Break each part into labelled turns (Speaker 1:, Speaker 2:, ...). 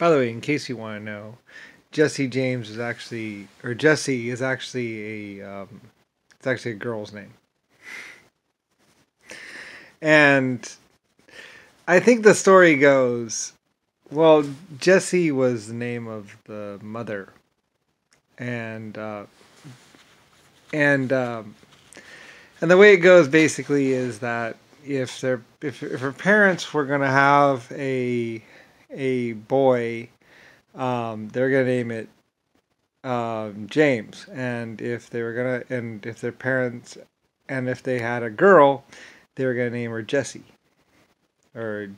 Speaker 1: By the way, in case you want to know, Jesse James is actually, or Jesse is actually it's actually a girl's name. And I think the story goes, well, Jesse was the name of the mother, and and um, and the way it goes basically is that if her parents were gonna have a boy, they're gonna name it James, and if their parents and if they had a girl, they were gonna name her Jessie or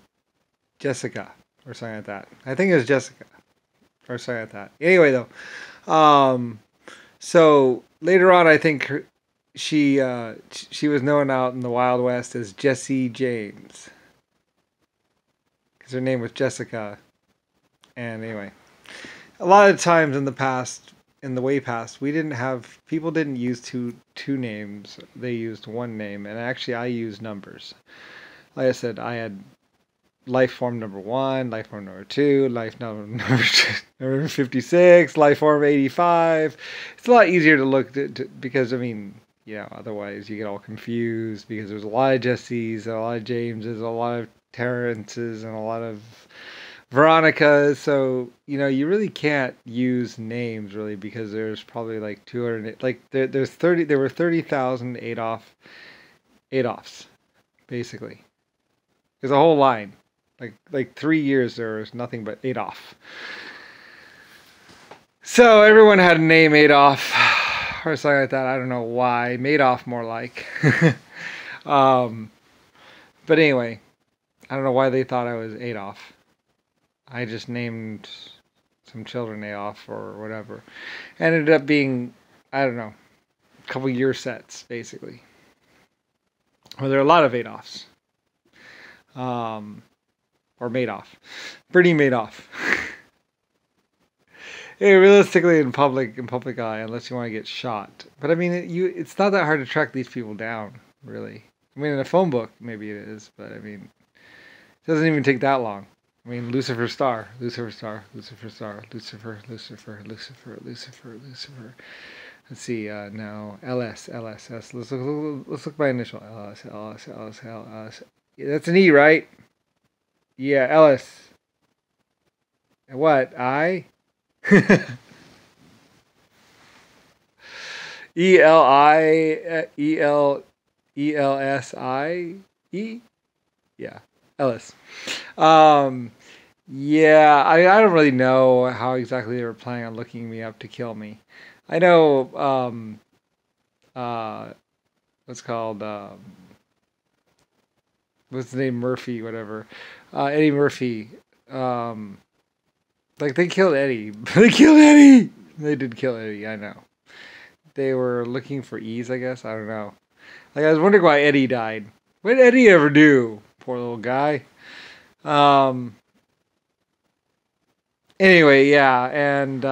Speaker 1: Jessica or something like that. I think it was Jessica or something like that. Anyway, though, so later on, I think she was known out in the Wild West as Jessie James because her name was Jessica. And anyway, a lot of times in the past, in the way past, people didn't use two names. They used one name, and actually, I used numbers. Like I said, I had life form number 1, life form number 2, number 56, life form 85. It's a lot easier to look because I mean, otherwise you get all confused because there's a lot of Jessies, a lot of Jameses, a lot of Terrences, and a lot of Veronicas. So you really can't use names really because there's probably like 200. Like there's 30. There were 30,000 Adolfs, basically. There's a whole line. Like 3 years there was nothing but Adolf. So everyone had a name Adolf or something like that. I don't know why. Madoff more like. But anyway, I don't know why they thought I was Adolf. I just named some children Adolf or whatever. Ended up being, I don't know, a couple year sets basically. Well, there are a lot of Adolfs. Or Madoff. Bernie Madoff. Hey, realistically, in public eye, unless you want to get shot. But I mean, it's not that hard to track these people down, really. I mean, in a phone book, maybe it is, but I mean, it doesn't even take that long. I mean, Lucifer Star, Lucifer Star, Lucifer Star, Lucifer, Lucifer, Lucifer, Lucifer, Lucifer. Let's see, now, LS, LS, S. Let's look by initial. LS, LS, LS, LS. Yeah, that's an E, right? Yeah, Ellis. What? I? ELIELSIE? Yeah, Ellis. Yeah, I don't really know how exactly they were planning on looking me up to kill me. I know, what's called, what's the name? Murphy, whatever. Eddie Murphy. Like they killed Eddie. They killed Eddie! They did kill Eddie, I know. They were looking for ease, I guess. I don't know. Like I was wondering why Eddie died. What did Eddie ever do? Poor little guy. Anyway, yeah, and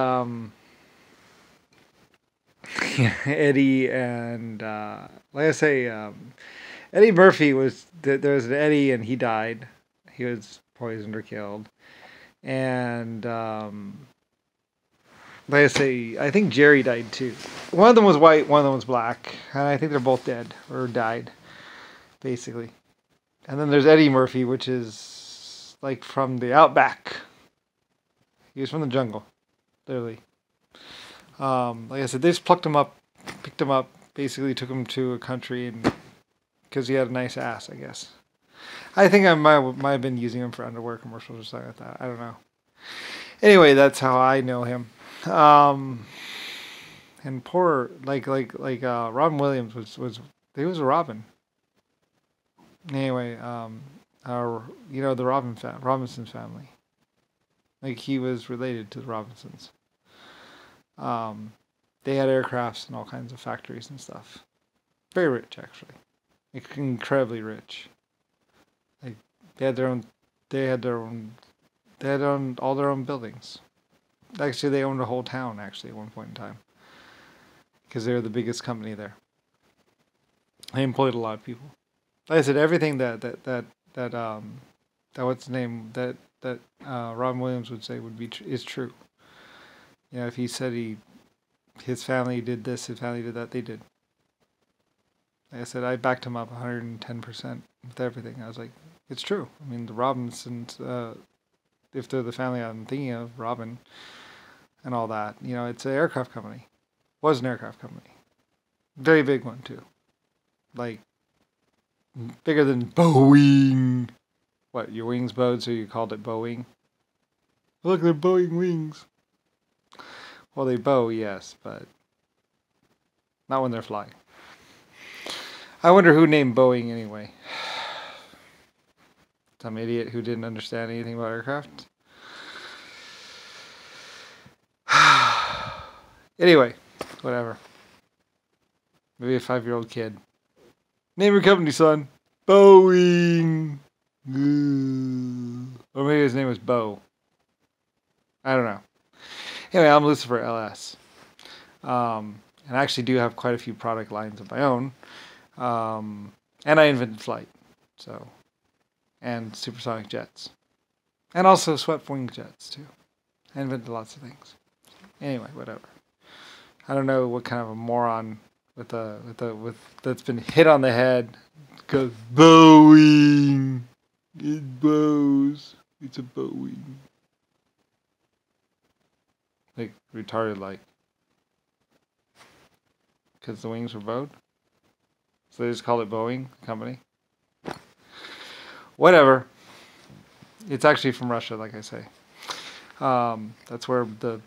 Speaker 1: Eddie and like I say, Eddie Murphy was there was an Eddie and he died. He was poisoned or killed. And like I say, I think Jerry died too. One of them was white, one of them was black, and I think they're both dead or died, basically. And then there's Eddie Murphy, which is like from the outback. He was from the jungle, literally. Like I said, they just picked him up, basically took him to a country, and because he had a nice ass, I guess. I think I might have been using him for underwear commercials or something like that. I don't know. Anyway, that's how I know him. And poor Robin Williams was he was a Robin. Anyway, the Robinson family. Like he was related to the Robinsons. They had aircrafts and all kinds of factories and stuff. Very rich, actually. Like, incredibly rich. Like they had all their own buildings. Actually, they owned a whole town actually at one point in time because they were the biggest company there. They employed a lot of people. Like I said, everything that what's the name that Robin Williams would say is true. You know, if he said his family did this, his family did that, they did. Like I said, I backed him up 110% with everything. I was like, it's true. I mean, the Robinsons, if they're the family I'm thinking of, Robin and all that, you know, it's an aircraft company. Was an aircraft company. Very big one, too. Like, bigger than Boeing. What, your wings bowed, so you called it Boeing? Look, they're Boeing wings. Well, they bow, yes, but not when they're flying. I wonder who named Boeing anyway. Some idiot who didn't understand anything about aircraft. Anyway, whatever. Maybe a 5-year-old kid. Name your company, son. Boeing. Or maybe his name was Bo. I don't know. Anyway, I'm Lucifer LS. And I actually do have quite a few product lines of my own. And I invented flight. So, and supersonic jets. And also swept wing jets, too. I invented lots of things. Anyway, whatever. I don't know what kind of a moron with that's been hit on the head goes Boeing. It bows. It's a Boeing. Like retarded, like because the wings were bowed. So they just called it Boeing company. Whatever. It's actually from Russia, like I say. That's where the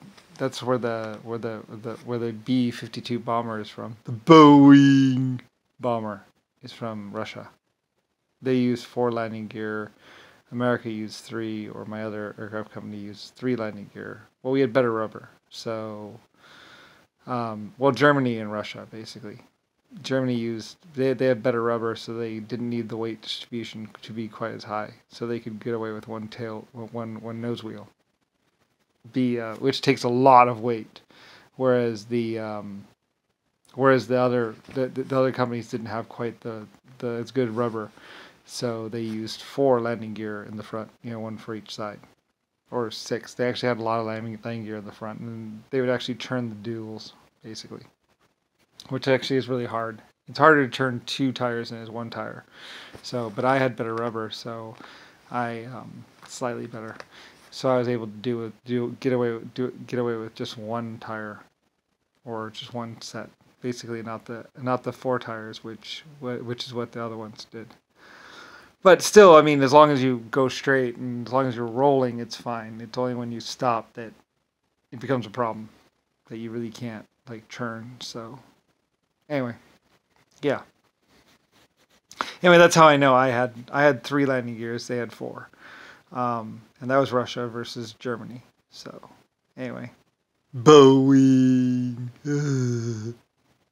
Speaker 1: B-52 bomber is from. The Boeing bomber is from Russia. They use 4 landing gear. America used 3, or my other aircraft company used 3 landing gear. Well, we had better rubber. So, Germany and Russia, basically. Germany used, they had better rubber, so they didn't need the weight distribution to be quite as high. So they could get away with one nose wheel. Which takes a lot of weight, whereas the other companies didn't have quite the as good rubber, so they used 4 landing gear in the front, you know, 1 for each side, or 6. They actually had a lot of landing gear in the front, and they would actually turn the duals basically, which actually is really hard. It's harder to turn 2 tires than it is 1 tire. So, but I had better rubber, so I slightly better. So I was able to get away with just 1 tire, or just 1 set, basically, not the 4 tires, which is what the other ones did. But still, I mean, as long as you go straight and as long as you're rolling, it's fine. It's only when you stop that it becomes a problem, that you really can't like churn. So anyway, yeah. Anyway, that's how I know I had 3 landing gears. They had 4. And that was Russia versus Germany. So, anyway. Boeing.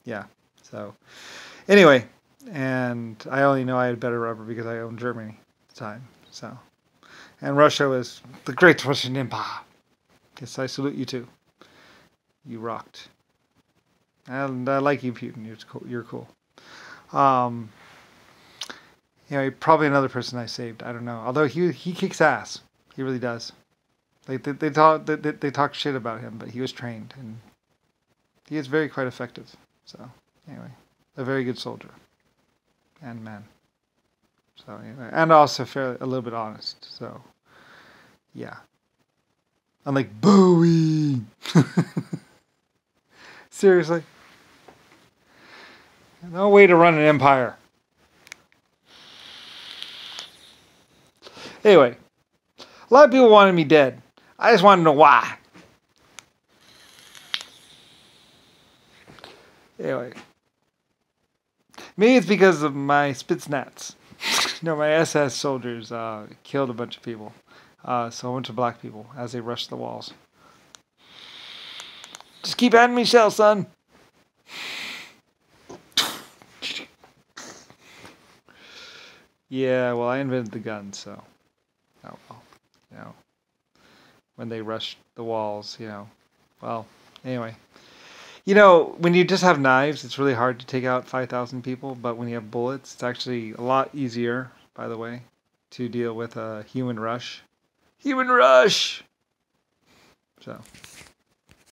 Speaker 1: Yeah. So, anyway. And I only know I had better rubber because I owned Germany at the time. So, and Russia was the Great Russian Empire. Yes, I salute you too. You rocked. And I like you, Putin. You're cool. Anyway, probably another person I saved. I don't know. Although he kicks ass. He really does. They talk shit about him, but he was trained and he is very quite effective. So anyway, a very good soldier and man. So anyway, and also a little bit honest. So yeah. Unlike Bowie. Seriously. No way to run an empire. Anyway, a lot of people wanted me dead. I just want to know why. Anyway, maybe it's because of my Spitsnaz. My SS soldiers killed a bunch of people. So a bunch of black people as they rushed the walls. Just keep adding me shells, son. Yeah, well, I invented the gun, so. Oh, well. When they rushed the walls, Well, anyway. When you just have knives, it's really hard to take out 5,000 people, but when you have bullets, it's actually a lot easier, by the way, to deal with a human rush. Human Rush. So.